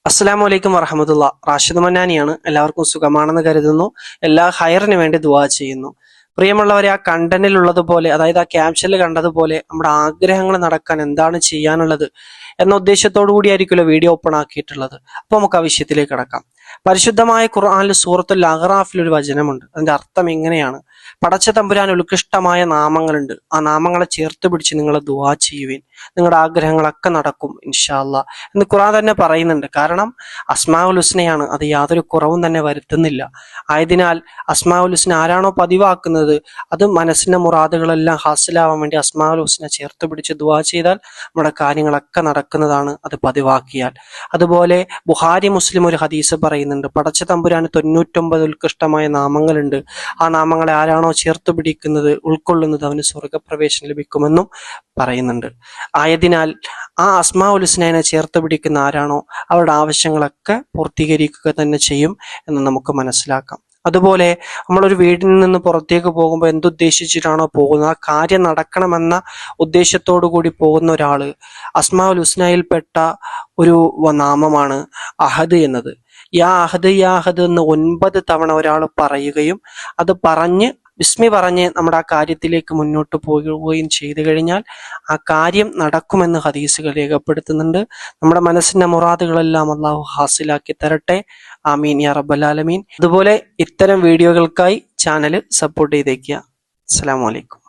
അസ്സലാമു വറഹമത്തുള്ള. റാഷിദ് മന്നാനിയാണ്. എല്ലാവർക്കും സുഖമാണെന്ന് കരുതുന്നു. എല്ലാ ഹൈറിന് വേണ്ടി ദുആ ചെയ്യുന്നു. പ്രിയമുള്ളവരെ, ആ കണ്ടന്റിലുള്ളതുപോലെ, അതായത് ആ ക്യാപ്ഷനിൽ കണ്ടതുപോലെ നമ്മുടെ ആഗ്രഹങ്ങൾ നടക്കാൻ എന്താണ് ചെയ്യാനുള്ളത് എന്ന ഉദ്ദേശത്തോടു കൂടിയായിരിക്കുമല്ലോ വീഡിയോ ഓപ്പൺ ആക്കിയിട്ടുള്ളത്. അപ്പൊ നമുക്ക് ആ വിഷയത്തിലേക്ക് കടക്കാം. പരിശുദ്ധമായ ഖുർആനിൽ സൂറത്തുൽ അഹ്റാഫിൽ ഒരു വചനമുണ്ട്. അതിന്റെ അർത്ഥം ഇങ്ങനെയാണ്: പടച്ച തമ്പുരാൻ ഉത്കൃഷ്ടമായ നാമങ്ങളുണ്ട്, ആ നാമങ്ങളെ ചേർത്ത് പിടിച്ച് നിങ്ങൾ ദുആ ചെയ്യുവിൻ, നിങ്ങളുടെ ആഗ്രഹങ്ങളൊക്കെ നടക്കും ഇൻഷാ അല്ലാ എന്ന് ഖുർആൻ തന്നെ പറയുന്നുണ്ട്. കാരണം അസ്മാഉൽ ഹുസ്നയാണ്, അത് യാതൊരു കുറവും തന്നെ വരുത്തുന്നില്ല. ആയതിനാൽ അസ്മാഉൽ ഹുസ്ന ആരാണോ പതിവാക്കുന്നത്, അത് മനസ്സിന്റെ മുറാദുകളെല്ലാം ഹാസിലാവാൻ വേണ്ടി അസ്മാഉൽ ഹുസ്ന ചേർത്ത് പിടിച്ച് ദുആ ചെയ്താൽ നമ്മുടെ കാര്യങ്ങളൊക്കെ നടക്കുന്നതാണ്, അത് പതിവാക്കിയാൽ. അതുപോലെ ബുഖാരി മുസ്ലിം ഒരു ഹദീസ് പറയുന്നുണ്ട്, പടച്ച തമ്പുരാന് 99 ഉത്കൃഷ്ടമായ നാമങ്ങളുണ്ട്, ആ നാമങ്ങളെ ആരാണോ ചേർത്ത് പിടിക്കുന്നത്, ഉൾക്കൊള്ളുന്നത്, അവന് സ്വർഗപ്രവേശനം ലഭിക്കുമെന്നും പറയുന്നുണ്ട്. ആയതിനാൽ ആ അസ്മാഉൽ ഹുസ്നയെ ചേർത്ത് പിടിക്കുന്ന ആരാണോ അവരുടെ ആവശ്യങ്ങളൊക്കെ പൂർത്തീകരിക്കുക തന്നെ ചെയ്യും എന്ന് നമുക്ക് മനസ്സിലാക്കാം. അതുപോലെ നമ്മളൊരു വീടിൽ നിന്ന് പുറത്തേക്ക് പോകുമ്പോൾ എന്തുദ്ദേശിച്ചിട്ടാണോ പോകുന്നത്, ആ കാര്യം നടക്കണമെന്ന ഉദ്ദേശത്തോടു കൂടി പോകുന്ന ഒരാള്, അസ്മാഉൽ ഹുസ്നയിൽപ്പെട്ട ഒരു നാമമാണ് അഹദ് എന്നത്. യാ അഹദ് യാ അഹദ് എന്ന് 9 തവണ ഒരാൾ പറയുകയും അത് പറഞ്ഞ് ബിസ്മി പറഞ്ഞ് നമ്മുടെ ആ കാര്യത്തിലേക്ക് മുന്നോട്ട് പോവുകയും ചെയ്തു കഴിഞ്ഞാൽ ആ കാര്യം നടക്കുമെന്ന് ഹദീസുകൾ രേഖപ്പെടുത്തുന്നുണ്ട്. നമ്മുടെ മനസ്സിന്റെ മുറാദുകളെല്ലാം അള്ളാഹു ഹാസിലാക്കി തരട്ടെ. ആമീൻ യാ റബ്ബൽ ആലമീൻ. അതുപോലെ ഇത്തരം വീഡിയോകൾക്കായി ചാനൽ സപ്പോർട്ട് ചെയ്തേക്കുക. അസ്സലാമു അലൈക്കും.